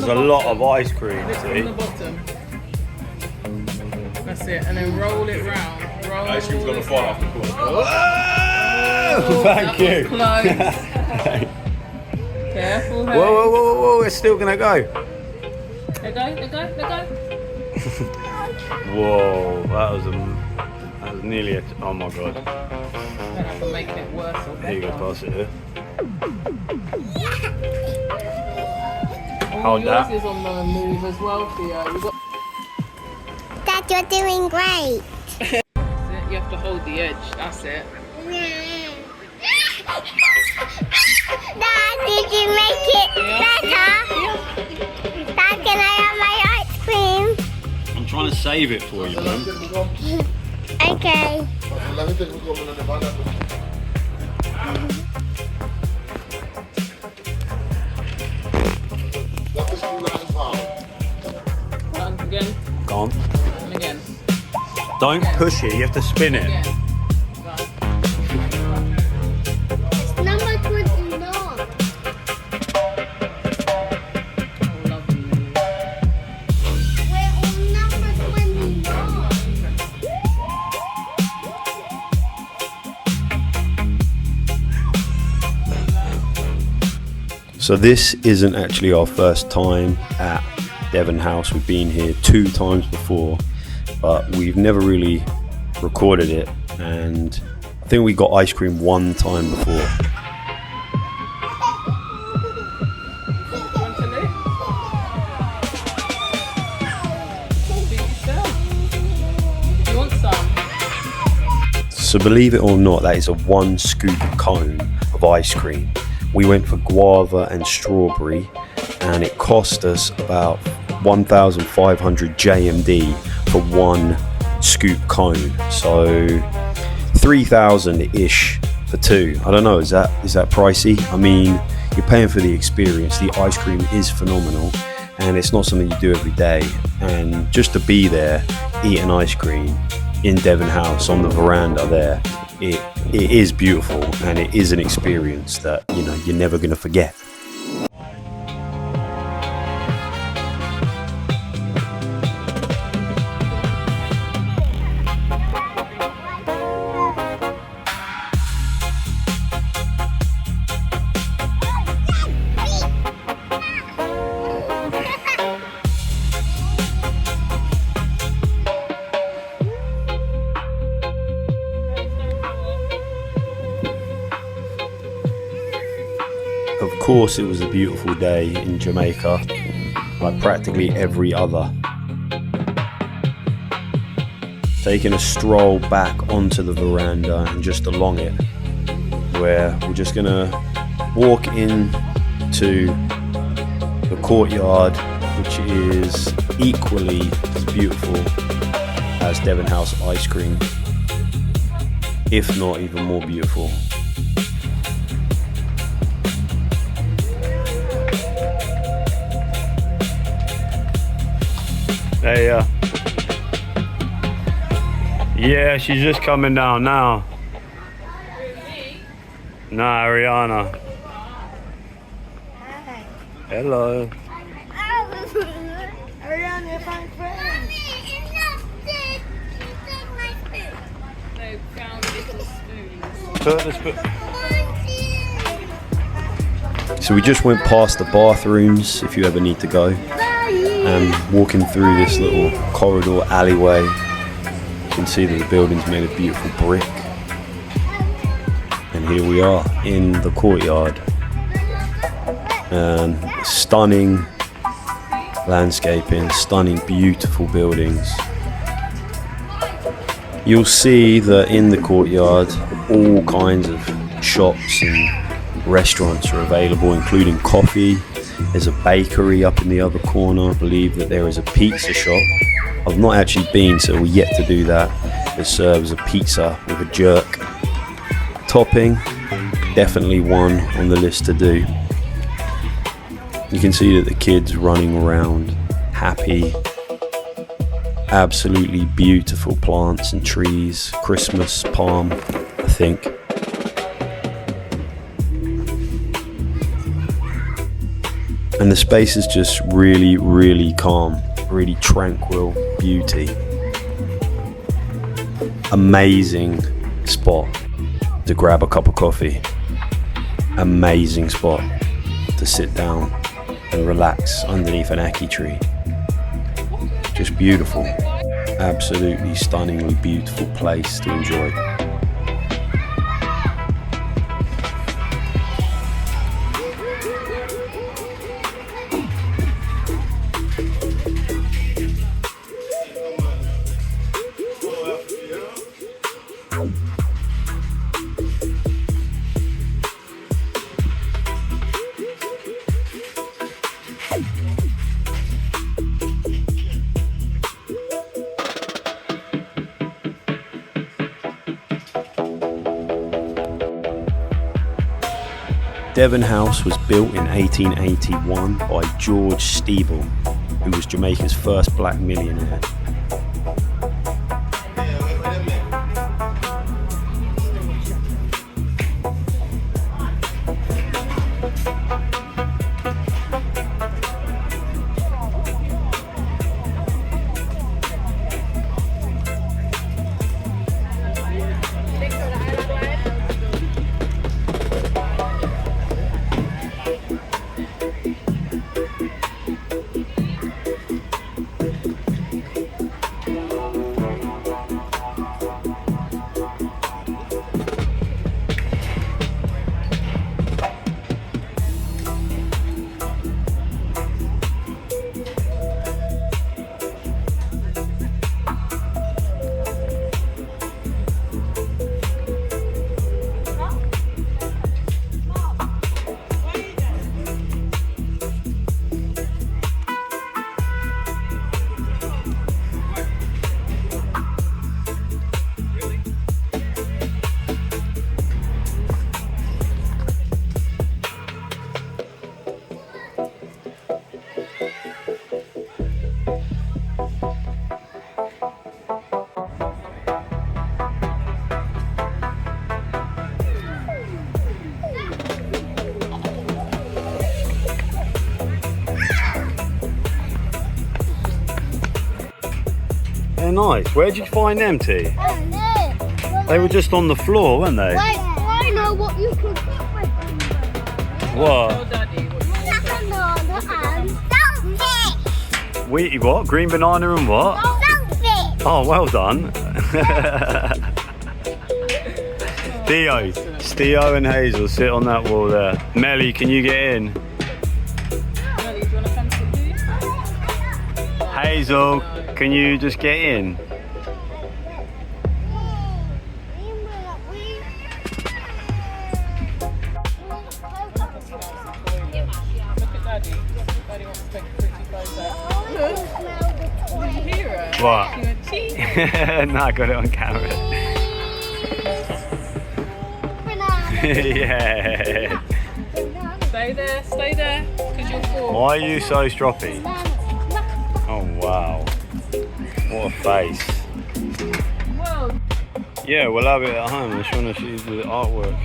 a lot of ice cream, Lift see? from the bottom. That's it, and then roll it round. Roll Ice cream's gonna fall off the corner. Whoa! Thank you. Close. Careful, hey. Whoa, whoa, whoa, whoa, it's still gonna go. Let go, let go, let go. Whoa, that was nearly a, oh my god. Don't have to make it worse or Here you go, pass it here. Oh, Hold yours that. is on the move as well, Theo. You've got Dad, you're doing great. That's it. You have to hold the edge. That's it. Dad, did you make it better? Dad, can I have my ice cream? I'm trying to save it for you, man. Okay. And again, Go on. and again. Don't push it, you have to spin it. Again. It's number 29. Oh, lovely. We're on number 29. So this isn't actually our first time at Devon House. We've been here 2 times before, but we've never really recorded it, and I think we got ice cream 1 time before. Want to lick? Treat yourself. You want some? So believe it or not, that is a 1 scoop cone of ice cream. We went for guava and strawberry, and it cost us about 1,500 JMD for 1 scoop cone. So 3,000-ish for 2. I don't know, is that pricey? I mean, you're paying for the experience. The ice cream is phenomenal, and it's not something you do every day. And just to be there, eating ice cream in Devon House on the veranda there, it is beautiful, and it is an experience that, you know, you're never going to forget. Of course, it was a beautiful day in Jamaica, like practically every other. Taking a stroll back onto the veranda and just along it, where we're just gonna walk into the courtyard, which is equally as beautiful as Devon House ice cream, if not even more beautiful. Hey, yeah, she's just coming down now. Nah, Ariana. Hi. Hello. Ariana, find friends. They found little spoons. Put the spoon. So we just went past the bathrooms, if you ever need to go, and walking through this little corridor alleyway, you can see that the building's made of beautiful brick. And here we are in the courtyard. Stunning landscaping, stunning, beautiful buildings. You'll see that in the courtyard, all kinds of shops and restaurants are available, including coffee. There's a bakery up in the other corner. I believe that there is a pizza shop. I've not actually been, so we're yet to do that. It serves a pizza with a jerk topping. Definitely one on the list to do. You can see that the kids running around, happy. Absolutely beautiful plants and trees. Christmas palm, I think. And And the space is just really, really calm, really tranquil beauty. Amazing spot to grab a cup of coffee. Amazing spot to sit down and relax underneath an ackee tree. Just beautiful. Absolutely stunningly beautiful place to enjoy. Devon House was built in 1881 by George Stiebel, who was Jamaica's first black millionaire. They're nice. Where did you find them, T? They were just on the floor, weren't they? Wait, I know what you could cook with them. Oh, What? Daddy, what Saltfish. Wheaty what? Green banana and what? Saltfish. Oh, well done. Theo, Steo and Hazel, sit on that wall there. Melly, can you get in? Melly, do you want to come sit here? Hazel, can you just get in? Look at Daddy. Daddy wants to take a pretty photo. Look. Did you hear her? What? She went, cheese. No, I got it on camera. Yeah. Stay there, because you'll fall. Why are you so stroppy? Oh wow. What a face. Whoa. Yeah, we'll have it at home. I'm just trying to see the artwork.